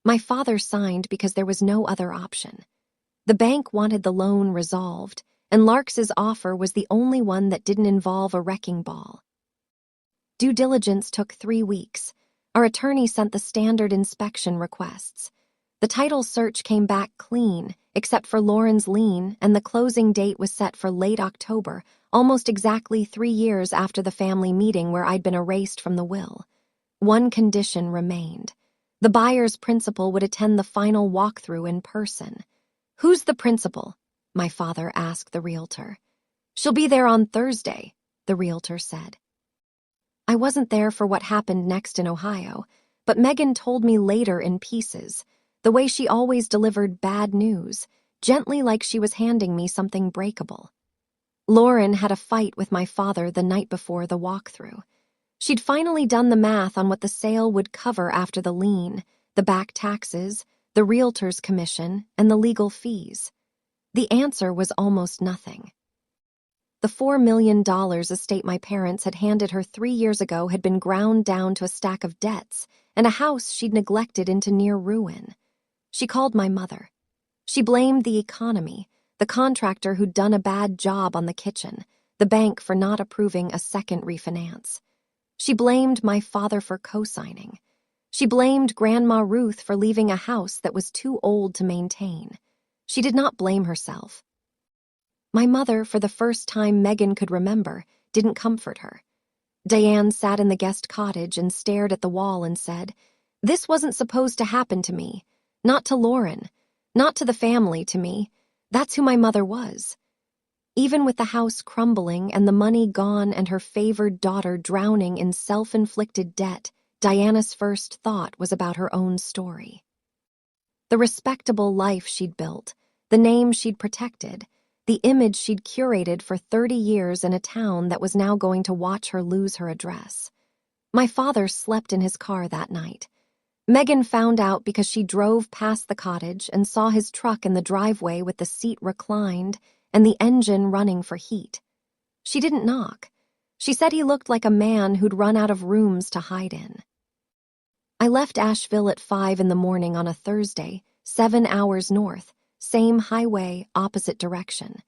My father signed because there was no other option. The bank wanted the loan resolved, and Larks's offer was the only one that didn't involve a wrecking ball. Due diligence took 3 weeks. Our attorney sent the standard inspection requests. The title search came back clean, except for Lauren's lien, and the closing date was set for late October, almost exactly 3 years after the family meeting where I'd been erased from the will. One condition remained. The buyer's principal would attend the final walkthrough in person. "Who's the principal?" my father asked the realtor. "She'll be there on Thursday," the realtor said. I wasn't there for what happened next in Ohio, but Megan told me later in pieces, the way she always delivered bad news, gently like she was handing me something breakable. Lauren had a fight with my father the night before the walkthrough. She'd finally done the math on what the sale would cover after the lien, the back taxes, the realtor's commission, and the legal fees. The answer was almost nothing. The $4 million estate my parents had handed her 3 years ago had been ground down to a stack of debts and a house she'd neglected into near ruin. She called my mother. She blamed the economy, the contractor who'd done a bad job on the kitchen, the bank for not approving a second refinance. She blamed my father for co-signing. She blamed Grandma Ruth for leaving a house that was too old to maintain. She did not blame herself. My mother, for the first time Megan could remember, didn't comfort her. Diane sat in the guest cottage and stared at the wall and said, "This wasn't supposed to happen to me. Not to Lauren. Not to the family, to me. That's who my mother was." Even with the house crumbling and the money gone and her favored daughter drowning in self-inflicted debt, Diana's first thought was about her own story. The respectable life she'd built, the name she'd protected, the image she'd curated for 30 years in a town that was now going to watch her lose her address. My father slept in his car that night. Megan found out because she drove past the cottage and saw his truck in the driveway with the seat reclined and the engine running for heat. She didn't knock. She said he looked like a man who'd run out of rooms to hide in. I left Asheville at 5 in the morning on a Thursday, 7 hours north, same highway, opposite direction.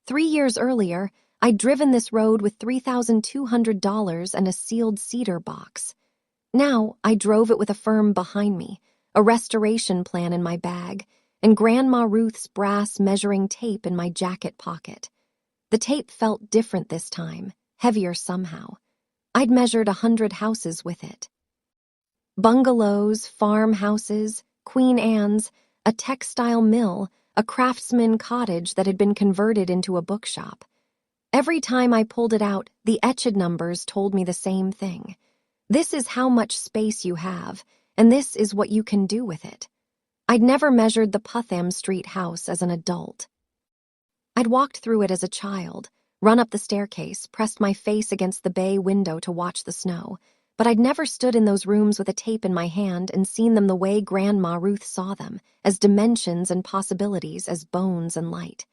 3 years earlier, I'd driven this road with $3,200 and a sealed cedar box. Now, I drove it with a firm behind me, a restoration plan in my bag, and Grandma Ruth's brass measuring tape in my jacket pocket. The tape felt different this time, heavier somehow. I'd measured 100 houses with it. Bungalows, farmhouses, Queen Anne's, a textile mill, a craftsman cottage that had been converted into a bookshop. Every time I pulled it out, the etched numbers told me the same thing. This is how much space you have, and this is what you can do with it. I'd never measured the Putham Street house as an adult. I'd walked through it as a child, run up the staircase, pressed my face against the bay window to watch the snow, but I'd never stood in those rooms with a tape in my hand and seen them the way Grandma Ruth saw them, as dimensions and possibilities, as bones and light.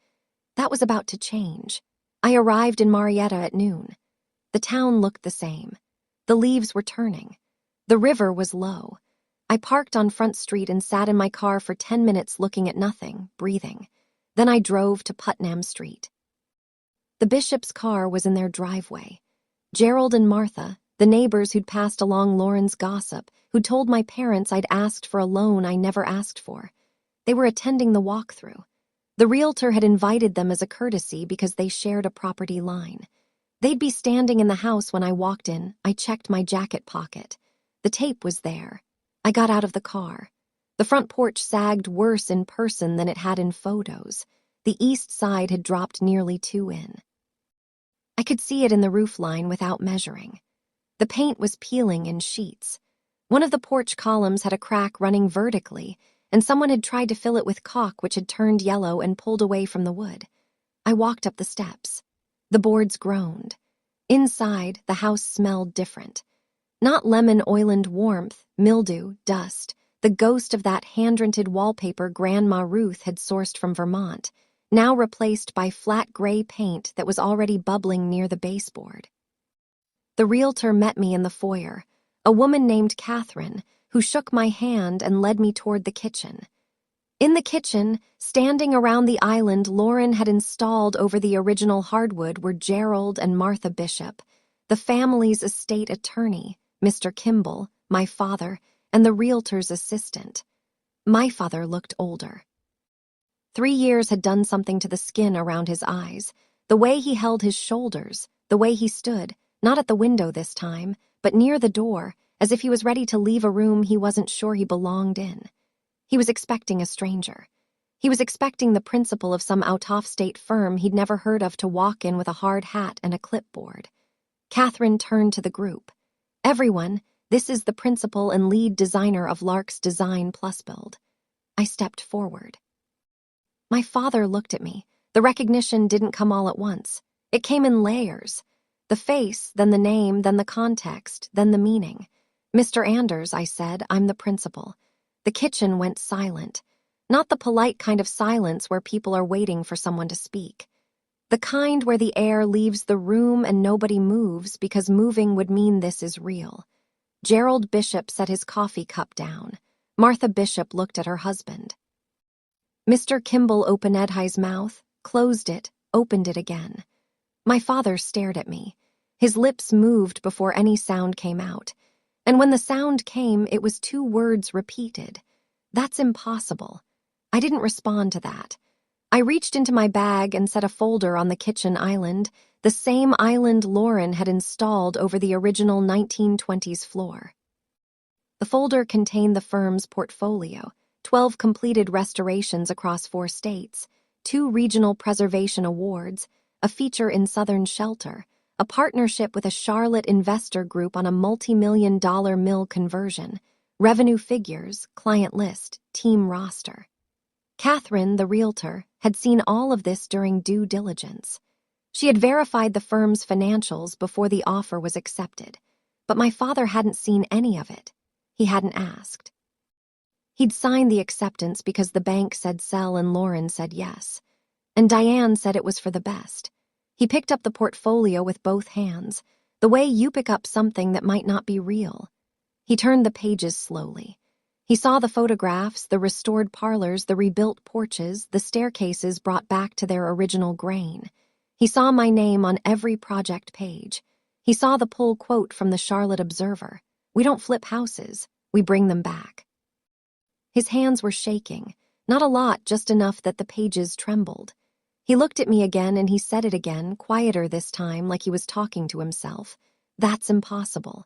That was about to change. I arrived in Marietta at noon. The town looked the same. The leaves were turning. The river was low. I parked on Front Street and sat in my car for 10 minutes looking at nothing, breathing. Then I drove to Putnam Street. The Bishop's car was in their driveway. Gerald and Martha, the neighbors who'd passed along Lauren's gossip, who'd told my parents I'd asked for a loan I never asked for. They were attending the walkthrough. The realtor had invited them as a courtesy because they shared a property line. They'd be standing in the house when I walked in. I checked my jacket pocket. The tape was there. I got out of the car. The front porch sagged worse in person than it had in photos. The east side had dropped nearly 2 in. I could see it in the roofline without measuring. The paint was peeling in sheets. One of the porch columns had a crack running vertically, and someone had tried to fill it with caulk which had turned yellow and pulled away from the wood. I walked up the steps. The boards groaned. Inside, the house smelled different. Not lemon-oiland warmth, mildew, dust, the ghost of that hand-rented wallpaper Grandma Ruth had sourced from Vermont, now replaced by flat gray paint that was already bubbling near the baseboard. The realtor met me in the foyer, a woman named Catherine, who shook my hand and led me toward the kitchen. In the kitchen, standing around the island Lauren had installed over the original hardwood were Gerald and Martha Bishop, the family's estate attorney, Mr. Kimball, my father, and the realtor's assistant. My father looked older. 3 years had done something to the skin around his eyes, the way he held his shoulders, the way he stood, not at the window this time, but near the door, as if he was ready to leave a room he wasn't sure he belonged in. He was expecting a stranger. He was expecting the principal of some out-of-state firm he'd never heard of to walk in with a hard hat and a clipboard. Catherine turned to the group. "Everyone, this is the principal and lead designer of Lark's Design Plus Build." I stepped forward. My father looked at me. The recognition didn't come all at once. It came in layers. The face, then the name, then the context, then the meaning. "Mr. Anders," I said, "I'm the principal." The kitchen went silent. Not the polite kind of silence where people are waiting for someone to speak. The kind where the air leaves the room and nobody moves because moving would mean this is real. Gerald Bishop set his coffee cup down. Martha Bishop looked at her husband. Mr. Kimball opened Edhi's mouth, closed it, opened it again. My father stared at me. His lips moved before any sound came out. And when the sound came, it was 2 words repeated. "That's impossible." I didn't respond to that. I reached into my bag and set a folder on the kitchen island, the same island Lauren had installed over the original 1920s floor. The folder contained the firm's portfolio, 12 completed restorations across 4 states, 2 regional preservation awards, a feature in Southern Shelter, a partnership with a Charlotte investor group on a multi-million-dollar mill conversion, revenue figures, client list, team roster. Catherine, the realtor, had seen all of this during due diligence. She had verified the firm's financials before the offer was accepted, but my father hadn't seen any of it. He hadn't asked. He'd signed the acceptance because the bank said sell and Lauren said yes. And Diane said it was for the best. He picked up the portfolio with both hands, the way you pick up something that might not be real. He turned the pages slowly. He saw the photographs, the restored parlors, the rebuilt porches, the staircases brought back to their original grain. He saw my name on every project page. He saw the pull quote from the Charlotte Observer. "We don't flip houses, we bring them back." His hands were shaking, not a lot, just enough that the pages trembled. He looked at me again and he said it again, quieter this time, like he was talking to himself. "That's impossible."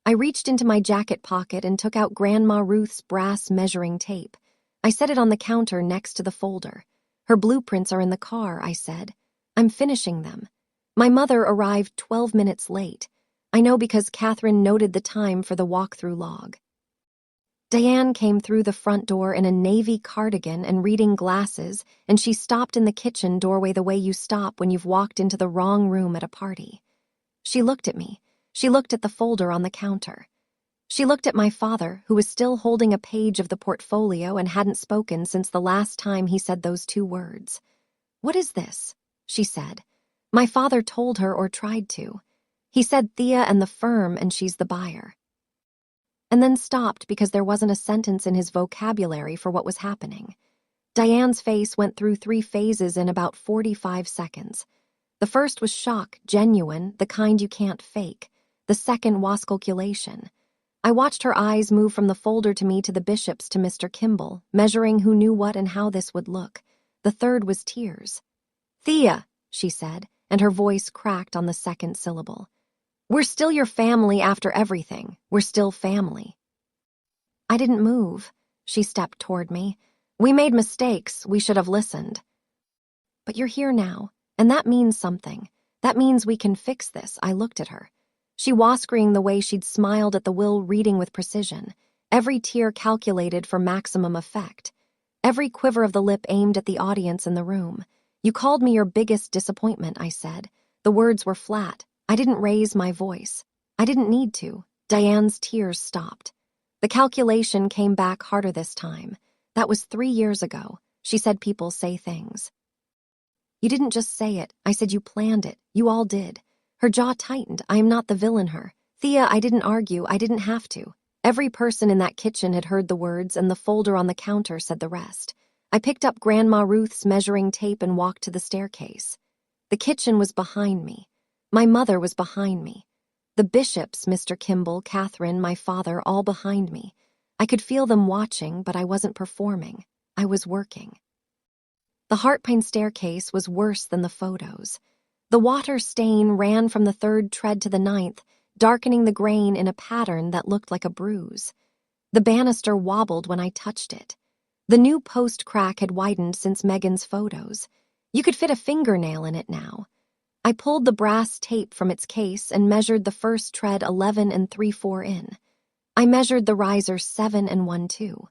I reached into my jacket pocket and took out Grandma Ruth's brass measuring tape. I set it on the counter next to the folder. "Her blueprints are in the car," I said. "I'm finishing them." My mother arrived 12 minutes late. I know because Catherine noted the time for the walkthrough log. Diane came through the front door in a navy cardigan and reading glasses, and she stopped in the kitchen doorway the way you stop when you've walked into the wrong room at a party. She looked at me. She looked at the folder on the counter. She looked at my father, who was still holding a page of the portfolio and hadn't spoken since the last time he said those 2 words. "What is this?" she said. My father told her, or tried to. He said Thea and the firm, and she's the buyer. And then stopped because there wasn't a sentence in his vocabulary for what was happening. Diane's face went through 3 phases in about 45 seconds. The first was shock, genuine, the kind you can't fake. The second was calculation. I watched her eyes move from the folder to me to the Bishops to Mr. Kimball, measuring who knew what and how this would look. The third was tears. "Thea," she said, and her voice cracked on the second syllable. "We're still your family after everything. We're still family." I didn't move. She stepped toward me. "We made mistakes. We should have listened. But you're here now, and that means something. That means we can fix this." I looked at her. She was screaming the way she'd smiled at the will, reading with precision, every tear calculated for maximum effect, every quiver of the lip aimed at the audience in the room. "You called me your biggest disappointment," I said. The words were flat. I didn't raise my voice. I didn't need to. Diane's tears stopped. The calculation came back harder this time. "That was 3 years ago." She said people say things. "You didn't just say it. I said you planned it. You all did." Her jaw tightened. I am not the villain her. "Thea, I didn't argue. I didn't have to." Every person in that kitchen had heard the words, and the folder on the counter said the rest. I picked up Grandma Ruth's measuring tape and walked to the staircase. The kitchen was behind me. My mother was behind me. The Bishops, Mr. Kimball, Catherine, my father, all behind me. I could feel them watching, but I wasn't performing. I was working. The heart-pine staircase was worse than the photos. The water stain ran from the 3rd tread to the 9th, darkening the grain in a pattern that looked like a bruise. The banister wobbled when I touched it. The new post crack had widened since Megan's photos. You could fit a fingernail in it now. I pulled the brass tape from its case and measured the first tread 11 3/4 in. I measured the riser 7 1/2.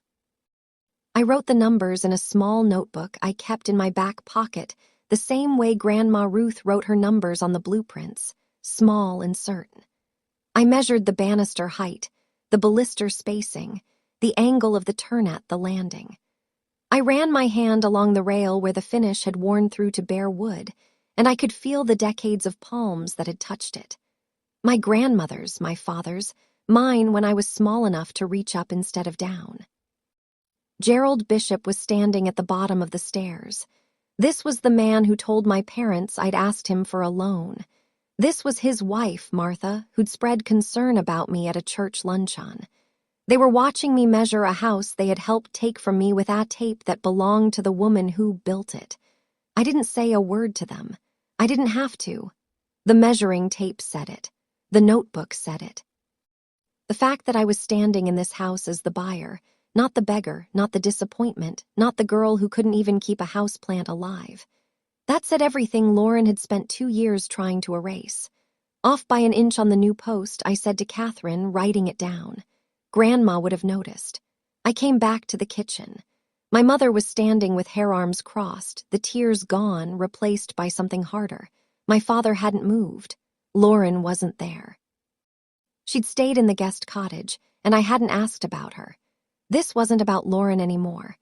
I wrote the numbers in a small notebook I kept in my back pocket, the same way Grandma Ruth wrote her numbers on the blueprints, small and certain. I measured the banister height, the baluster spacing, the angle of the turn at the landing. I ran my hand along the rail where the finish had worn through to bare wood, and I could feel the decades of palms that had touched it. My grandmother's, my father's, mine when I was small enough to reach up instead of down. Gerald Bishop was standing at the bottom of the stairs. This was the man who told my parents I'd asked him for a loan. This was his wife, Martha, who'd spread concern about me at a church luncheon. They were watching me measure a house they had helped take from me with a tape that belonged to the woman who built it. I didn't say a word to them. I didn't have to. The measuring tape said it. The notebook said it. The fact that I was standing in this house as the buyer, not the beggar, not the disappointment, not the girl who couldn't even keep a houseplant alive. That said everything Lauren had spent 2 years trying to erase. Off by an inch on the new post, I said to Catherine, writing it down. Grandma would have noticed. I came back to the kitchen. My mother was standing with hair arms crossed, the tears gone, replaced by something harder. My father hadn't moved. Lauren wasn't there. She'd stayed in the guest cottage, and I hadn't asked about her. This wasn't about Lauren anymore.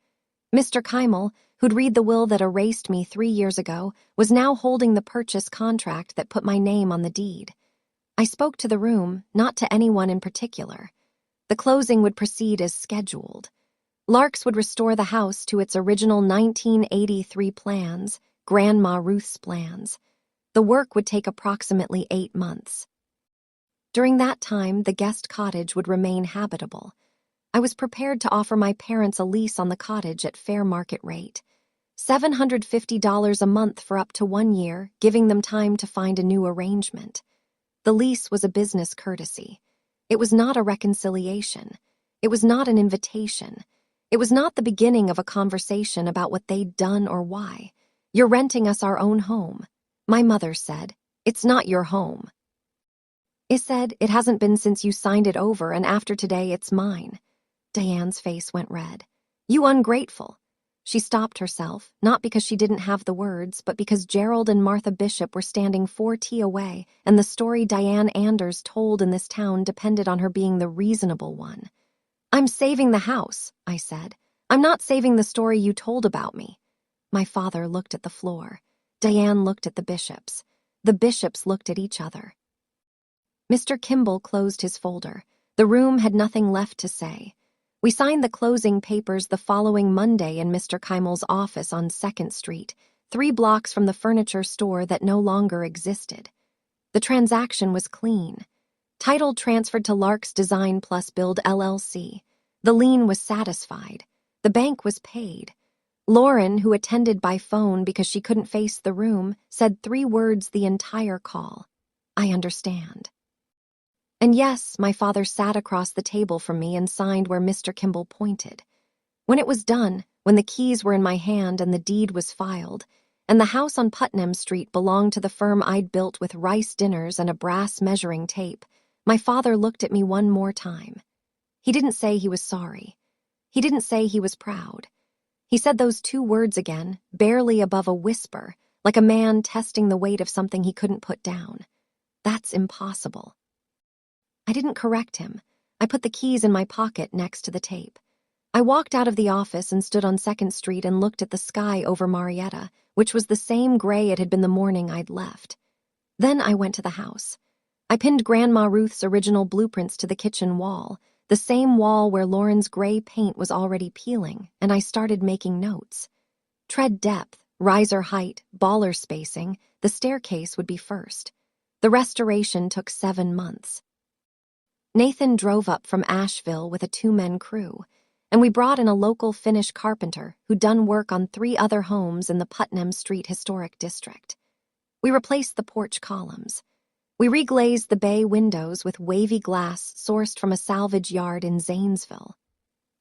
Mr. Keimel, who'd read the will that erased me 3 years ago, was now holding the purchase contract that put my name on the deed. I spoke to the room, not to anyone in particular. The closing would proceed as scheduled. Larks would restore the house to its original 1983 plans, Grandma Ruth's plans. The work would take approximately 8 months. During that time, the guest cottage would remain habitable. I was prepared to offer my parents a lease on the cottage at fair market rate. $750 a month for up to 1 year, giving them time to find a new arrangement. The lease was a business courtesy. It was not a reconciliation. It was not an invitation. It was not the beginning of a conversation about what they'd done or why. You're renting us our own home. My mother said, it's not your home. It said, it hasn't been since you signed it over, and after today it's mine. Diane's face went red. You ungrateful. She stopped herself, not because she didn't have the words, but because Gerald and Martha Bishop were standing 4T away, and the story Diane Anders told in this town depended on her being the reasonable one. I'm saving the house, I said. I'm not saving the story you told about me. My father looked at the floor. Diane looked at the Bishops. The Bishops looked at each other. Mr. Kimball closed his folder. The room had nothing left to say. We signed the closing papers the following Monday in Mr. Keimel's office on 2nd Street, 3 blocks from the furniture store that no longer existed. The transaction was clean. Title transferred to Lark's Design Plus Build LLC. The lien was satisfied. The bank was paid. Lauren, who attended by phone because she couldn't face the room, said 3 words the entire call. I understand. And yes, my father sat across the table from me and signed where Mr. Kimball pointed. When it was done, when the keys were in my hand and the deed was filed, and the house on Putnam Street belonged to the firm I'd built with rice dinners and a brass measuring tape, my father looked at me one more time. He didn't say he was sorry. He didn't say he was proud. He said those 2 words again, barely above a whisper, like a man testing the weight of something he couldn't put down. That's impossible. I didn't correct him. I put the keys in my pocket next to the tape. I walked out of the office and stood on 2nd Street and looked at the sky over Marietta, which was the same gray it had been the morning I'd left. Then I went to the house. I pinned Grandma Ruth's original blueprints to the kitchen wall, the same wall where Lauren's gray paint was already peeling, and I started making notes. Tread depth, riser height, baller spacing, the staircase would be first. The restoration took 7 months. Nathan drove up from Asheville with a 2-man crew. and we brought in a local Finnish carpenter who'd done work on 3 other homes in the Putnam Street Historic District. We replaced the porch columns. We reglazed the bay windows with wavy glass sourced from a salvage yard in Zanesville.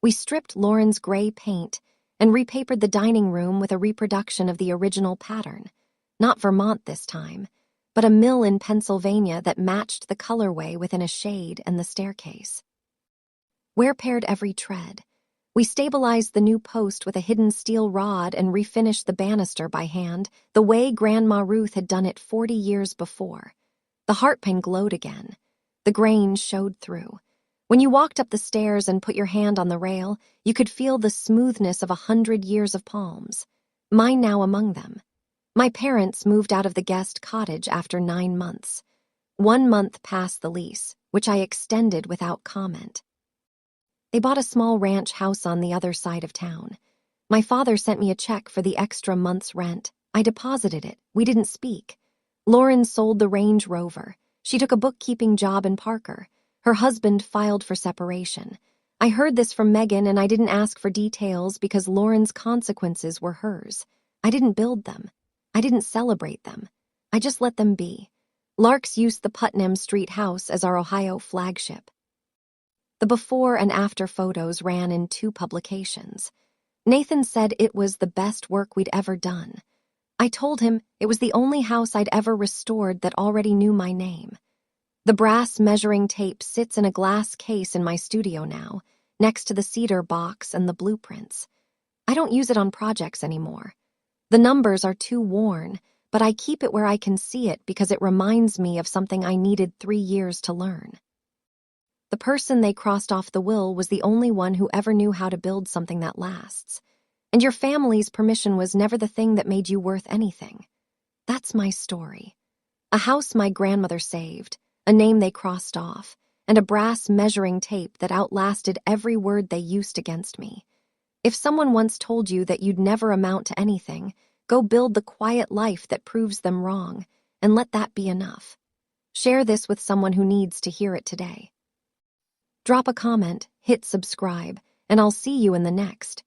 We stripped Lauren's gray paint and repapered the dining room with a reproduction of the original pattern. Not Vermont this time, but a mill in Pennsylvania that matched the colorway within a shade and the staircase. Wear paired every tread. We stabilized the new post with a hidden steel rod and refinished the banister by hand, the way Grandma Ruth had done it 40 years before. The heartpin glowed again. The grain showed through. When you walked up the stairs and put your hand on the rail, you could feel the smoothness of 100 years of palms. Mine now among them. My parents moved out of the guest cottage after 9 months. 1 month past the lease, which I extended without comment. They bought a small ranch house on the other side of town. My father sent me a check for the extra month's rent. I deposited it. We didn't speak. Lauren sold the Range Rover. She took a bookkeeping job in Parker. Her husband filed for separation. I heard this from Megan, and I didn't ask for details because Lauren's consequences were hers. I didn't build them. I didn't celebrate them. I just let them be. Larks used the Putnam Street house as our Ohio flagship. The before and after photos ran in 2 publications. Nathan said it was the best work we'd ever done. I told him it was the only house I'd ever restored that already knew my name. The brass measuring tape sits in a glass case in my studio now, next to the cedar box and the blueprints. I don't use it on projects anymore. The numbers are too worn, but I keep it where I can see it because it reminds me of something I needed 3 years to learn. The person they crossed off the will was the only one who ever knew how to build something that lasts. And your family's permission was never the thing that made you worth anything. That's my story. A house my grandmother saved, a name they crossed off, and a brass measuring tape that outlasted every word they used against me. If someone once told you that you'd never amount to anything, go build the quiet life that proves them wrong, and let that be enough. Share this with someone who needs to hear it today. Drop a comment, hit subscribe, and I'll see you in the next.